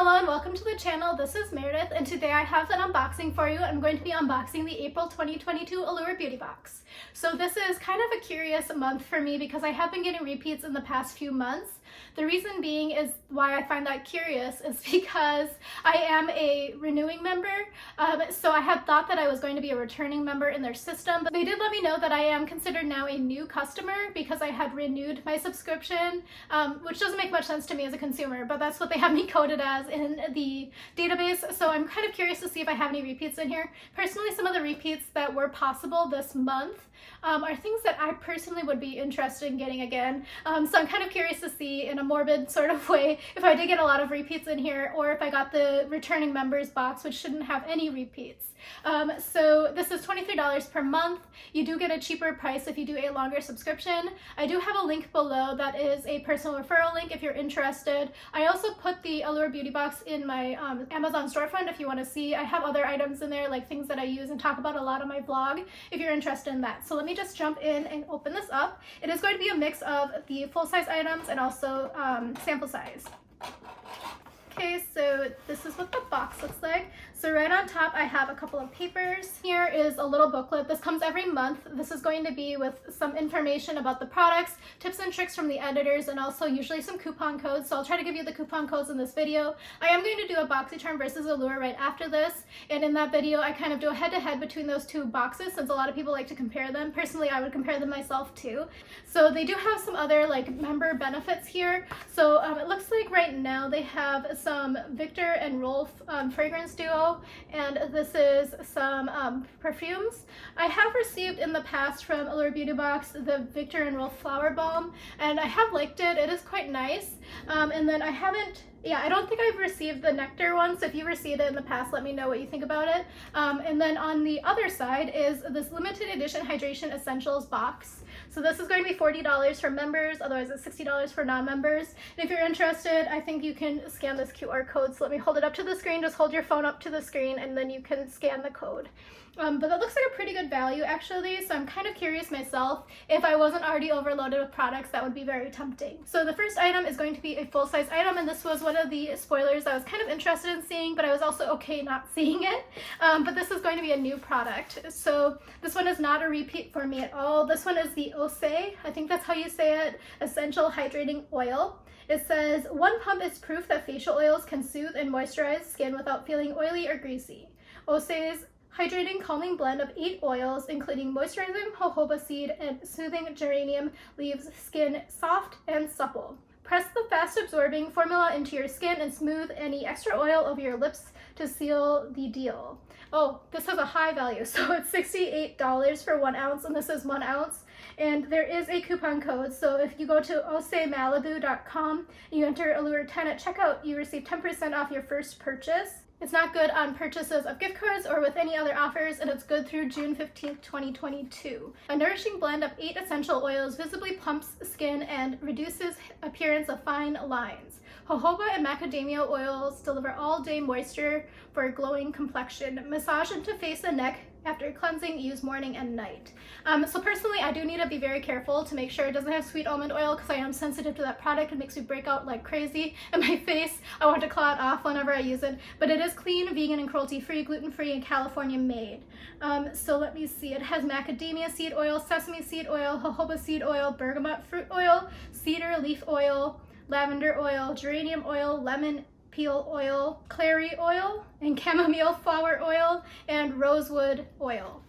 Hello and welcome to the channel. This is Meredith and today I have an unboxing for you. I'm going to be unboxing the April 2022 Allure Beauty Box. So this is kind of a curious month for me because I have been getting repeats in the past few months. The reason being is why I find that curious is because I am a renewing member. So I had thought that I was going to be a returning member in their system, but they did let me know that I am considered now a new customer because I had renewed my subscription, which doesn't make much sense to me as a consumer, but that's what they have me coded as in the database. So I'm kind of curious to see if I have any repeats in here. Personally, some of the repeats that were possible this month are things that I personally would be interested in getting again. So I'm kind of curious to see in a morbid sort of way if I did get a lot of repeats in here or if I got the returning members box, which shouldn't have any repeats. So this is $23 per month. You do get a cheaper price if you do a longer subscription. I do have a link below that is a personal referral link if you're interested. I also put the Allure Beauty Box in my Amazon storefront if you want to see. I have other items in there like things that I use and talk about a lot on my vlog if you're interested in that. So let me just jump in and open this up. It is going to be a mix of the full-size items and also sample size. Okay, so this is what the box looks like. So right on top I have a couple of papers. Here is a little booklet. This comes every month. This is going to be with some information about the products, tips and tricks from the editors, and also usually some coupon codes. So I'll try to give you the coupon codes in this video. I am going to do a BoxyCharm versus Allure right after this, and in that video I kind of do a head-to-head between those two boxes since a lot of people like to compare them. Personally, I would compare them myself too. So they do have some other like member benefits here. So it looks like right now they have some Victor and Rolf fragrance duo, and this is some perfumes. I have received in the past from Allure Beauty Box the Victor and Rolf Flower Balm, and I have liked it. It is quite nice. And then I haven't, I don't think I've received the Nectar one, so if you received it in the past, let me know what you think about it. And then on the other side is this limited edition Hydration Essentials box. So this is going to be $40 for members, otherwise it's $60 for non-members. And if you're interested, I think you can scan this QR code. So let me hold it up to the screen. Just hold your phone up to the screen and then you can scan the code. But that looks like a pretty good value actually, so I'm kind of curious myself. If I wasn't already overloaded with products, that would be very tempting. So the first item is going to be a full-size item, and this was one of the spoilers I was kind of interested in seeing, but I was also okay not seeing it. But this is going to be a new product. So this one is not a repeat for me at all. This one is the Osei, I think that's how you say it, Essential Hydrating Oil. It says, one pump is proof that facial oils can soothe and moisturize skin without feeling oily or greasy. Osei's hydrating calming blend of 8 oils, including moisturizing jojoba seed and soothing geranium, leaves skin soft and supple. Press the fast-absorbing formula into your skin and smooth any extra oil over your lips to seal the deal. Oh, this has a high value, so it's $68 for 1 ounce, and this is 1 ounce. And there is a coupon code, so if you go to oseimalibu.com and you enter Allure10 at checkout, you receive 10% off your first purchase. It's not good on purchases of gift cards or with any other offers, and it's good through June 15th, 2022. A nourishing blend of 8 essential oils visibly plumps skin and reduces appearance of fine lines. Jojoba and macadamia oils deliver all-day moisture for a glowing complexion. Massage into face and neck after cleansing, use morning and night. So personally, I do need to be very careful to make sure it doesn't have sweet almond oil because I am sensitive to that product. It makes me break out like crazy in my face. I want to claw it off whenever I use it. But it is clean, vegan, and cruelty-free, gluten-free, and California made. So let me see. It has macadamia seed oil, sesame seed oil, jojoba seed oil, bergamot fruit oil, cedar leaf oil, lavender oil, geranium oil, lemon peel oil, clary oil, and chamomile flower oil, and rosewood oil.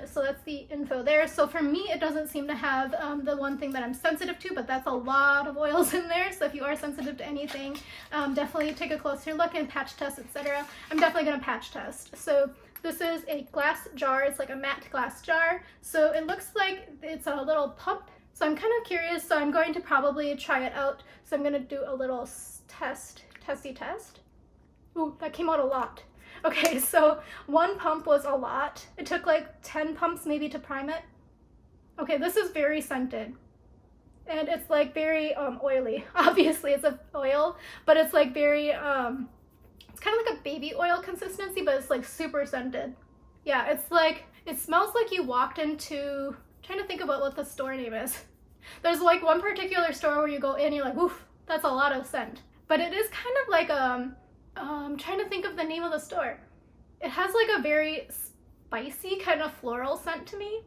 So that's the info there. So for me, it doesn't seem to have the one thing that I'm sensitive to, but that's a lot of oils in there. So if you are sensitive to anything, definitely take a closer look and patch test, etc. I'm definitely going to patch test. So this is a glass jar. It's like a matte glass jar. So it looks like it's a little pump. So I'm kind of curious. So I'm going to probably try it out. So I'm going to do a little testy test. Ooh, that came out a lot. Okay, so 1 pump was a lot. It took like 10 pumps maybe to prime it. Okay, this is very scented. And it's like very oily. Obviously it's an oil, but it's like very, it's kind of like a baby oil consistency, but it's like super scented. Yeah, it's like, it smells like you walked into, I'm trying to think about what the store name is. There's like one particular store where you go in, you're like, woof, that's a lot of scent. But it is kind of like I'm trying to think of the name of the store. It has like a very spicy kind of floral scent to me,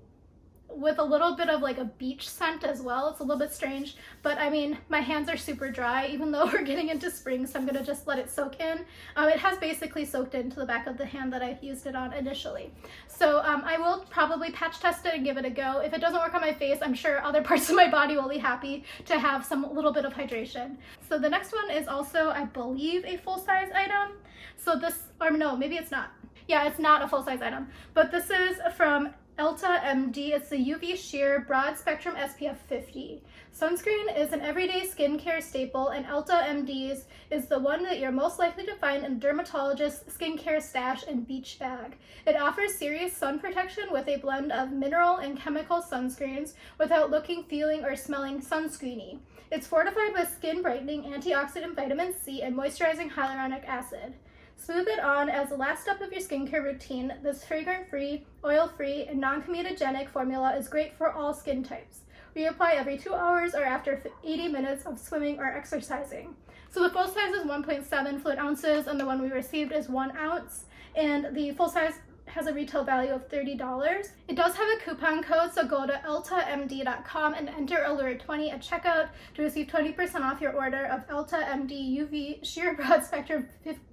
with a little bit of like a beach scent as well. It's a little bit strange, but I mean, my hands are super dry even though we're getting into spring, so I'm gonna just let it soak in. It has basically soaked into the back of the hand that I used it on initially. So I will probably patch test it and give it a go. If it doesn't work on my face, I'm sure other parts of my body will be happy to have some little bit of hydration. So the next one is also, I believe, a full-size item. So this, or no, maybe it's not. Yeah, it's not a full-size item, but this is from Elta MD. It's the UV Sheer Broad Spectrum SPF 50. Sunscreen is an everyday skincare staple, and Elta MD's is the one that you're most likely to find in dermatologist's skincare stash and beach bag. It offers serious sun protection with a blend of mineral and chemical sunscreens without looking, feeling, or smelling sunscreeny. It's fortified with skin brightening antioxidant vitamin C and moisturizing hyaluronic acid. Smooth it on as the last step of your skincare routine. This fragrance-free, oil-free, and non-comedogenic formula is great for all skin types. Reapply every 2 hours or after 80 minutes of swimming or exercising. So the full size is 1.7 fluid ounces, and the one we received is 1 ounce. And the full size has a retail value of $30. It does have a coupon code, so go to eltamd.com and enter Allure20 at checkout to receive 20% off your order of Elta MD UV Sheer Broad Spectrum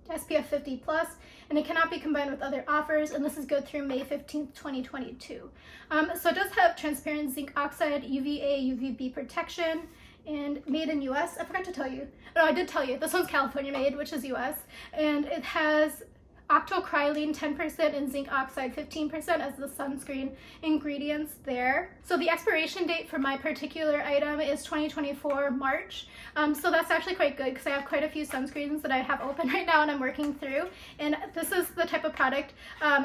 SPF 50+, and it cannot be combined with other offers, and this is good through May 15th, 2022. So it does have transparent zinc oxide, UVA, UVB protection, and made in US. I forgot to tell you. No, I did tell you. This one's California made, which is US, and it has octocrylene 10% and zinc oxide 15% as the sunscreen ingredients there. So the expiration date for my particular item is 2024 March. So that's actually quite good because I have quite a few sunscreens that I have open right now and I'm working through. And this is the type of product.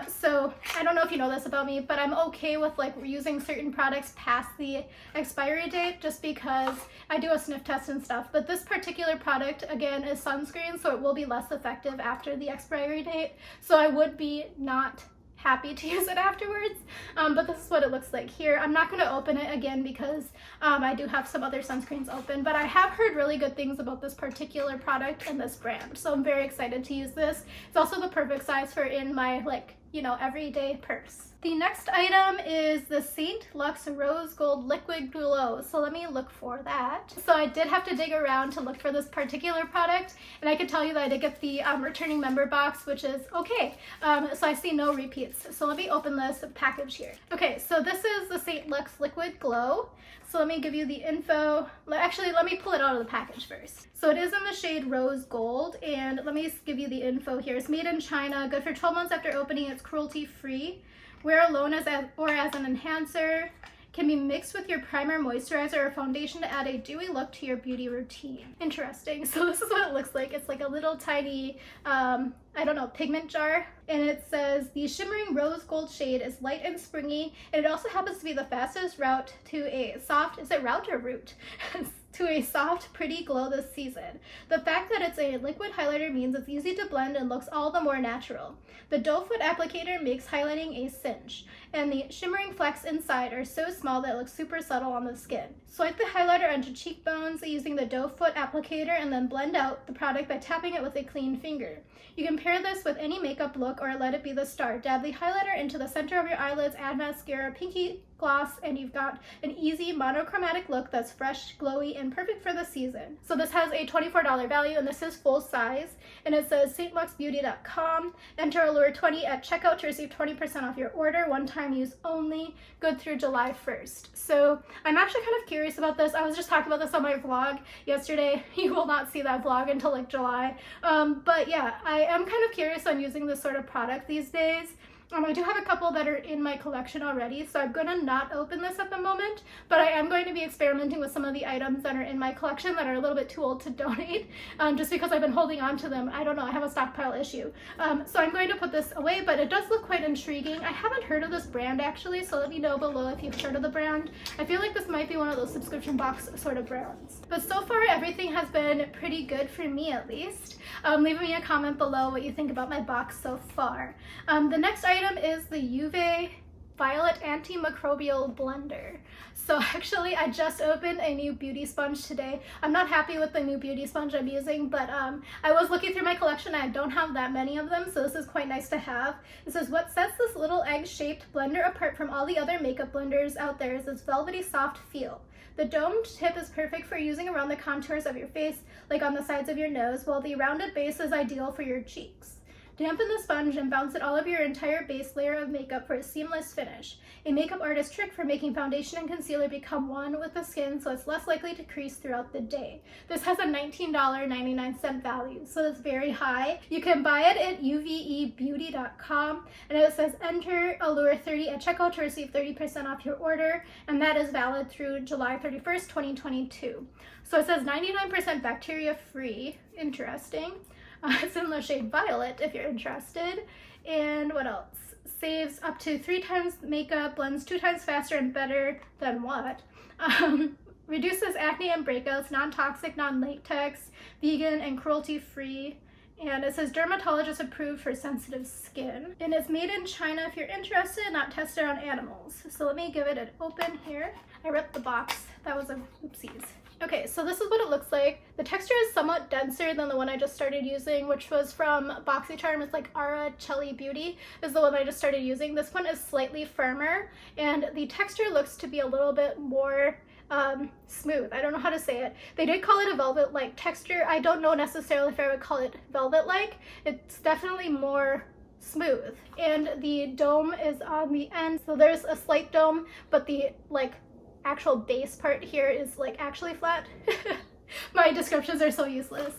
So I don't know if you know this about me, but I'm okay with like using certain products past the expiry date just because I do a sniff test and stuff. But this particular product, again, is sunscreen, so it will be less effective after the expiry date. So I would be not happy to use it afterwards, but this is what it looks like here. I'm not going to open it again because I do have some other sunscreens open, but I have heard really good things about this particular product and this brand, so I'm very excited to use this. It's also the perfect size for in my, like, you know, everyday purse. The next item is the St. Luxe Rose Gold Liquid Glow. So let me look for that. So I did have to dig around to look for this particular product, and I can tell you that I did get the returning member box, which is okay. So I see no repeats. So let me open this package here. Okay, so this is the St. Luxe Liquid Glow. So let me give you the info. Actually, let me pull it out of the package first. So it is in the shade Rose Gold, and let me give you the info here. It's made in China, good for 12 months after opening, it's cruelty-free. Wear alone as an enhancer. Can be mixed with your primer, moisturizer, or foundation to add a dewy look to your beauty routine. Interesting. So this is what it looks like. It's like a little tiny, I don't know, pigment jar. And it says the shimmering rose gold shade is light and springy. And it also happens to be the fastest route to a soft, is it route or route? To a soft, pretty glow this season. The fact that it's a liquid highlighter means it's easy to blend and looks all the more natural. The doe foot applicator makes highlighting a cinch, and the shimmering flecks inside are so small that it looks super subtle on the skin. Swipe the highlighter onto cheekbones using the doe foot applicator and then blend out the product by tapping it with a clean finger. You can pair this with any makeup look or let it be the star. Dab the highlighter into the center of your eyelids, add mascara, pinky gloss, and you've got an easy monochromatic look that's fresh, glowy, and perfect for the season. So this has a $24 value, and this is full size, and it says stluxebeauty.com. Enter Allure20 at checkout to receive 20% off your order, one-time use only, good through July 1st. So I'm actually kind of curious about this. I was just talking about this on my vlog yesterday. You will not see that vlog until like July. But yeah, I am kind of curious on using this sort of product these days. I do have a couple that are in my collection already, so I'm going to not open this at the moment, but I am going to be experimenting with some of the items that are in my collection that are a little bit too old to donate, just because I've been holding on to them. I don't know, I have a stockpile issue. So I'm going to put this away, but it does look quite intriguing. I haven't heard of this brand actually, so let me know below if you've heard of the brand. I feel like this might be one of those subscription box sort of brands. But so far, everything has been pretty good for me at least. Leave me a comment below what you think about my box so far. The next item is the Violet Antimicrobial Blender. So actually I just opened a new beauty sponge today. I'm not happy with the new beauty sponge I'm using, but I was looking through my collection. I don't have that many of them, so this is quite nice to have. It says, what sets this little egg-shaped blender apart from all the other makeup blenders out there is its velvety soft feel. The domed tip is perfect for using around the contours of your face, like on the sides of your nose, while the rounded base is ideal for your cheeks. Dampen the sponge and bounce it all over your entire base layer of makeup for a seamless finish. A makeup artist trick for making foundation and concealer become one with the skin so it's less likely to crease throughout the day. This has a $19.99 value, so that's very high. You can buy it at uvebeauty.com, and it says enter Allure 30 at checkout to receive 30% off your order, and that is valid through July 31st, 2022. So it says 99% bacteria free. Interesting. It's in the shade Violet if you're interested. And what else? Saves up to 3 times makeup, blends 2 times faster and better than what? Reduces acne and breakouts, non-toxic, non-latex, vegan and cruelty-free. And it says dermatologist approved for sensitive skin. And it's made in China if you're interested, not tested on animals. So let me give it an open here. I ripped the box. That was a oopsies. Okay, so this is what it looks like. The texture is somewhat denser than the one I just started using, which was from BoxyCharm. It's like Ara Chelly Beauty is the one I just started using. This one is slightly firmer, and the texture looks to be a little bit more smooth. I don't know how to say it. They did call it a velvet-like texture. I don't know necessarily if I would call it velvet-like. It's definitely more smooth, and the dome is on the end, so there's a slight dome, but the actual base part here is actually flat. My descriptions are so useless.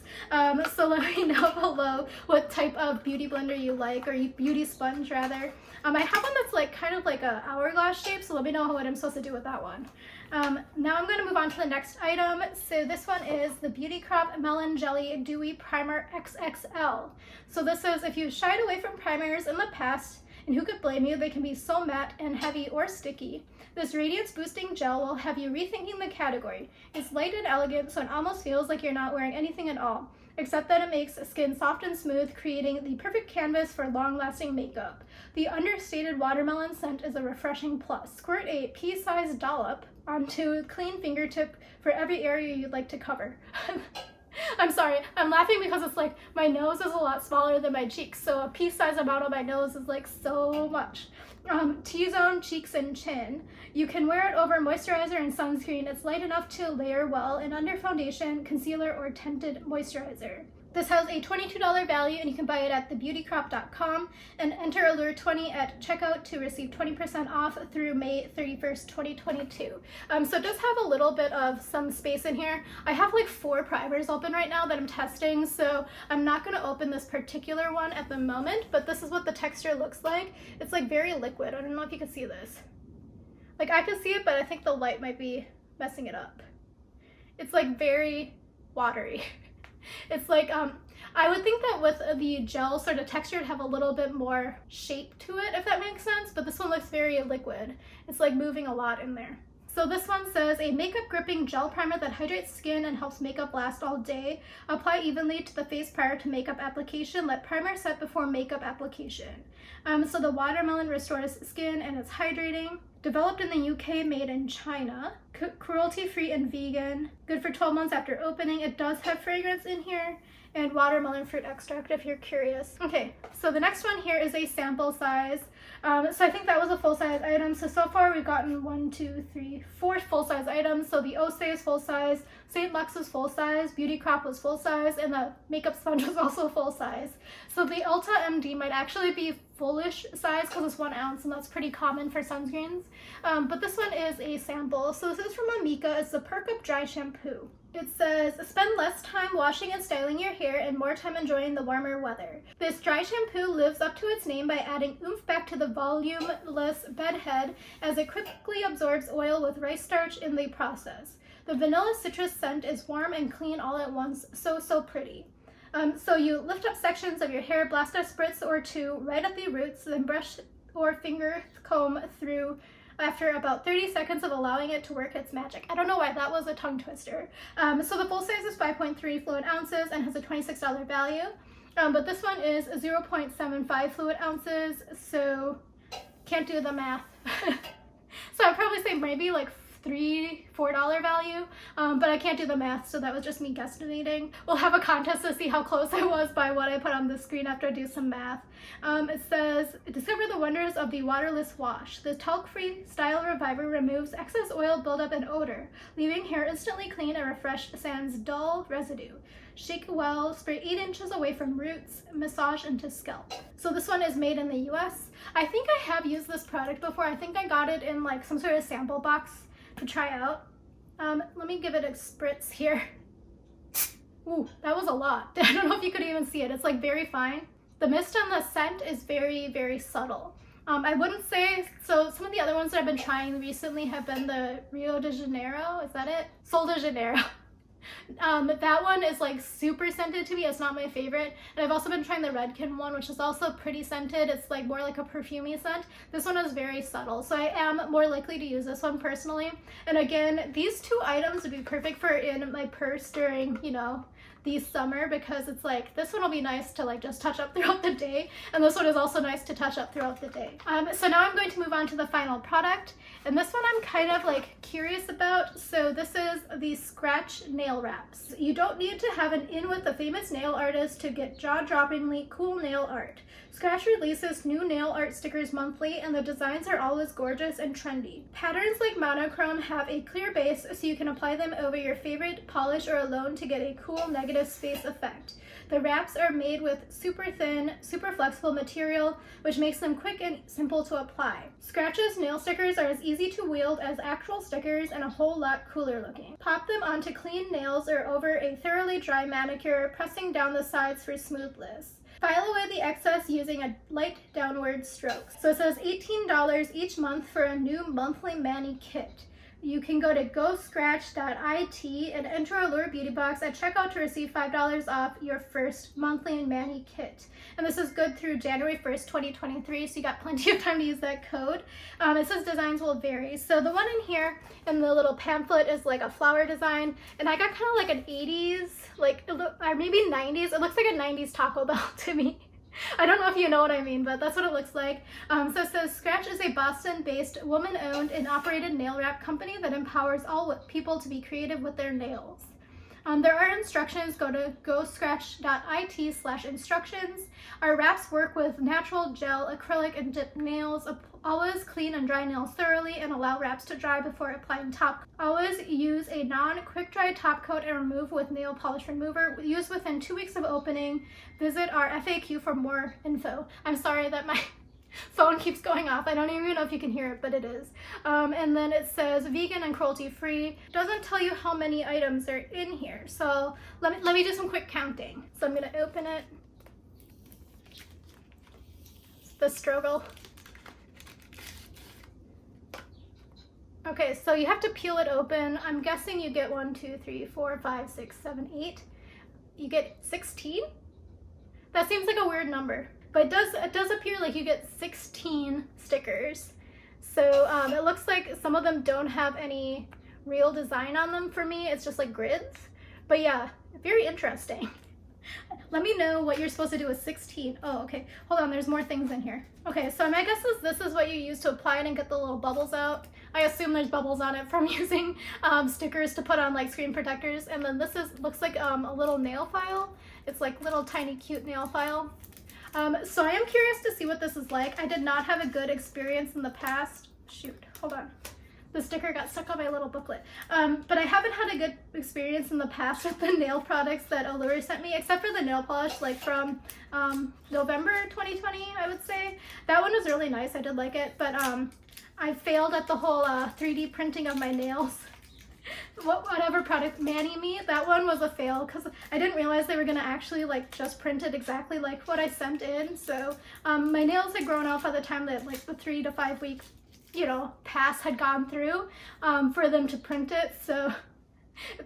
So let me know below what type of beauty blender you like, or beauty sponge rather. I have one that's kind of like a hourglass shape, so let me know what I'm supposed to do with that one. Now I'm going to move on to the next item. So this one is the Beauty Crop Melon Jelly Dewy Primer XXL. So this says, if you shied away from primers in the past, and who could blame you, they can be so matte and heavy or sticky. This radiance boosting gel will have you rethinking the category. It's light and elegant, so it almost feels like you're not wearing anything at all, except that it makes skin soft and smooth, creating the perfect canvas for long-lasting makeup. The understated watermelon scent is a refreshing plus. Squirt a pea-sized dollop onto a clean fingertip for every area you'd like to cover. I'm sorry, I'm laughing because it's my nose is a lot smaller than my cheeks, so a pea-sized amount on my nose is so much. T-zone, cheeks, and chin. You can wear it over moisturizer and sunscreen. It's light enough to layer well and under foundation, concealer, or tinted moisturizer. This has a $22 value, and you can buy it at thebeautycrop.com and enter Allure20 at checkout to receive 20% off through May 31st, 2022. So it does have a little bit of some space in here. I have 4 primers open right now that I'm testing, so I'm not going to open this particular one at the moment, but this is what the texture looks like. It's very liquid. I don't know if you can see this. I can see it, but I think the light might be messing it up. It's very watery. It's I would think that with the gel sort of texture it'd have a little bit more shape to it, if that makes sense, but this one looks very liquid. It's moving a lot in there. So this one says, a makeup gripping gel primer that hydrates skin and helps makeup last all day. Apply evenly to the face prior to makeup application. Let primer set before makeup application. So the watermelon restores skin and it's hydrating. Developed in the UK, made in China. Cruelty-free and vegan. Good for 12 months after opening. It does have fragrance in here, and watermelon fruit extract if you're curious. Okay, so the next one here is a sample size. So I think that was a full-size item. So far we've gotten 1, 2, 3, 4 full-size items. So the Osei is full-size, St. Luxe was full-size, Beauty Crop was full-size, and the makeup sponge was also full-size. So the Ulta MD might actually be fullish size because it's 1 ounce, and that's pretty common for sunscreens. But this one is a sample. So this is from Amika. It's the Perk Up Dry Shampoo. It says, spend less time washing and styling your hair and more time enjoying the warmer weather. This dry shampoo lives up to its name by adding oomph back to the volumeless bedhead as it quickly absorbs oil with rice starch in the process. The vanilla citrus scent is warm and clean all at once, so pretty. So you lift up sections of your hair, blast a spritz or 2 right at the roots, then brush or finger comb through after about 30 seconds of allowing it to work its magic. I don't know why that was a tongue twister. So the full size is 5.3 fluid ounces and has a $26 value. But this one is 0.75 fluid ounces. So can't do the math. So I'd probably say maybe like $3-4 value, but I can't do the math, so that was just me guesstimating. We'll have a contest to see how close I was by what I put on the screen after I do some math. It says, discover the wonders of the waterless wash. The talc-free style reviver removes excess oil buildup and odor, leaving hair instantly clean and refreshed sans dull residue. Shake well, spray 8 inches away from roots, massage into scalp. So this one is made in the US. I think I have used this product before. I think I got it in like some sort of sample box to try out. Let me give it a spritz here. Ooh, that was a lot. I don't know if you could even see it. It's like very fine. The mist and the scent is very, very subtle. I wouldn't say, so some of the other ones that I've been trying recently have been the Rio de Janeiro, is that it? Sol de Janeiro. That one is like super scented to me. It's not my favorite. And I've also been trying the Redken one, which is also pretty scented. It's like more like a perfumey scent. This one is very subtle, so I am more likely to use this one personally. And again, these two items would be perfect for in my purse during, you know, the summer, because it's like this one will be nice to like just touch up throughout the day, and this one is also nice to touch up throughout the day. So now I'm going to move on to the final product, and this one I'm kind of like curious about. So this is the Scratch nail wraps. You don't need to have an in with a famous nail artist to get jaw-droppingly cool nail art. Scratch releases new nail art stickers monthly, and the designs are always gorgeous and trendy. Patterns like monochrome have a clear base, so you can apply them over your favorite polish or alone to get a cool negative space effect. The wraps are made with super thin, super flexible material, which makes them quick and simple to apply. Scratch's nail stickers are as easy to wield as actual stickers and a whole lot cooler looking. Pop them onto clean nails or over a thoroughly dry manicure, pressing down the sides for smoothness. File away the excess using a light downward stroke. So it says $18 each month for a new monthly mani kit. You can go to goscratch.it and enter Allure Beauty Box at checkout to receive $5 off your first monthly mani kit. And this is good through January 1st, 2023, so you got plenty of time to use that code. It says designs will vary. So the one in here in the little pamphlet is like a flower design, and I got kind of like an 80s, like, or maybe 90s. It looks like a 90s Taco Bell to me. I don't know if you know what I mean, but that's what it looks like. So it says, Scratch is a Boston-based, woman-owned and operated nail wrap company that empowers all people to be creative with their nails. There are instructions. Go to goscratch.it/instructions. Our wraps work with natural gel, acrylic, and dip nails. Always clean and dry nails thoroughly and allow wraps to dry before applying top. Always use a non-quick dry top coat and remove with nail polish remover. Use within 2 weeks of opening. Visit our FAQ for more info. I'm sorry that my phone keeps going off. I don't even know if you can hear it, but it is. And then it says vegan and cruelty free. Doesn't tell you how many items are in here. So let me do some quick counting. So I'm gonna open it. It's the struggle. Okay, so you have to peel it open. I'm guessing you get 1, 2, 3, 4, 5, 6, 7, 8. You get 16? That seems like a weird number. But it does appear like you get 16 stickers. So it looks like some of them don't have any real design on them for me. It's just like grids. But yeah, very interesting. Let me know what you're supposed to do with 16. Oh, okay. Hold on, there's more things in here. Okay, so my guess is this is what you use to apply it and get the little bubbles out. I assume there's bubbles on it from using stickers to put on like screen protectors. And then this looks like a little nail file. It's like little tiny cute nail file. So I am curious to see what this is like. I did not have a good experience in the past. Shoot, hold on. The sticker got stuck on my little booklet. But I haven't had a good experience in the past with the nail products that Allure sent me, except for the nail polish like from November 2020, I would say. That one was really nice. I did like it, but I failed at the whole 3D printing of my nails. Whatever product Mani Me, that one was a fail because I didn't realize they were gonna actually like just print it exactly like what I sent in. So my nails had grown off at the time that like the 3 to 5 week, you know, pass had gone through for them to print it. So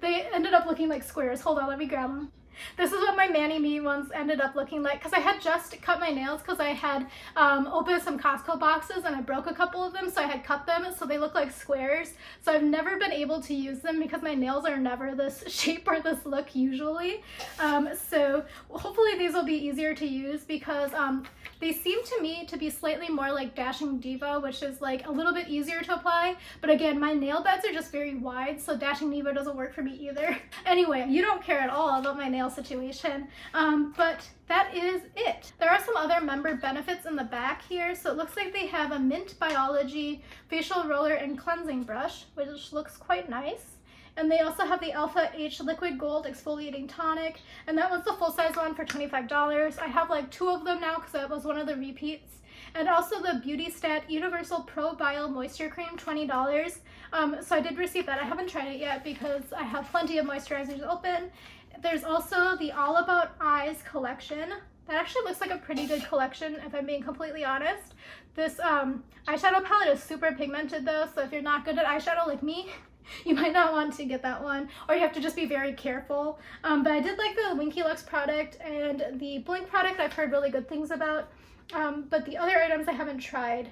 they ended up looking like squares. Hold on, let me grab them. This is what my Mani Me ones ended up looking like, because I had just cut my nails because I had opened some Costco boxes and I broke a couple of them, so I had cut them so they look like squares. So I've never been able to use them because my nails are never this shape or this look usually. So hopefully these will be easier to use because They seem to me to be slightly more like Dashing Diva, which is like a little bit easier to apply, but again, my nail beds are just very wide, so Dashing Diva doesn't work for me either. Anyway, you don't care at all about my nail situation, but that is it. There are some other member benefits in the back here. So it looks like they have a Mint Biology facial roller and cleansing brush, which looks quite nice. And they also have the Alpha H Liquid Gold Exfoliating Tonic, and that was the full-size one for $25. I have like 2 of them now because that was one of the repeats. And also the Beauty Stat Universal Pro Bio Moisture Cream, $20. So I did receive that. I haven't tried it yet because I have plenty of moisturizers open. There's also the All About Eyes collection. That actually looks like a pretty good collection, if I'm being completely honest. This eyeshadow palette is super pigmented though, so if you're not good at eyeshadow like me, you might not want to get that one, or you have to just be very careful. But I did like the Winky Luxe product, and the Blink product I've heard really good things about. But the other items I haven't tried.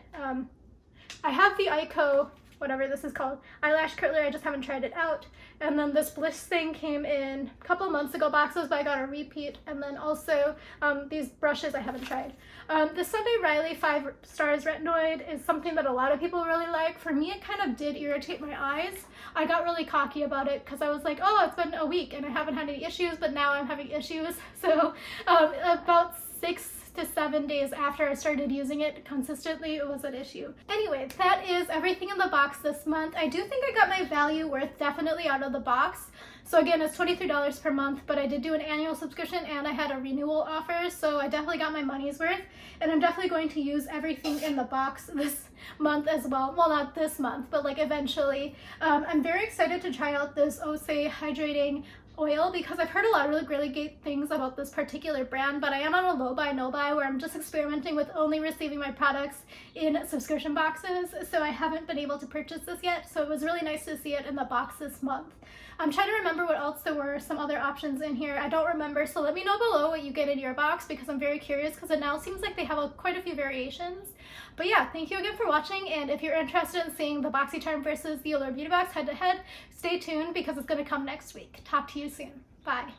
I have the Ico, whatever this is called, eyelash curler. I just haven't tried it out. And then this Bliss thing came in a couple months ago boxes, but I got a repeat. And then also these brushes I haven't tried. The Sunday Riley 5 Stars Retinoid is something that a lot of people really like. For me, it kind of did irritate my eyes. I got really cocky about it because I was like, oh, it's been a week and I haven't had any issues, but now I'm having issues. So about 6 to 7 days after I started using it consistently, it was an issue. Anyway, that is everything in the box this month. I do think I got my value worth definitely out of the box. So again, it's $23 per month, but I did do an annual subscription and I had a renewal offer, so I definitely got my money's worth. And I'm definitely going to use everything in the box this month as well. Well, not this month, but like eventually. I'm very excited to try out this Osei Hydrating Oil because I've heard a lot of really great things about this particular brand, but I am on a low buy, no buy where I'm just experimenting with only receiving my products in subscription boxes, so I haven't been able to purchase this yet, so it was really nice to see it in the box this month. I'm trying to remember what else there were, some other options in here. I don't remember, so let me know below what you get in your box because I'm very curious because it now seems like they have quite a few variations. But yeah, thank you again for watching, and if you're interested in seeing the BoxyCharm versus the Allure Beauty Box head-to-head, stay tuned because it's going to come next week. Talk to you soon. Bye.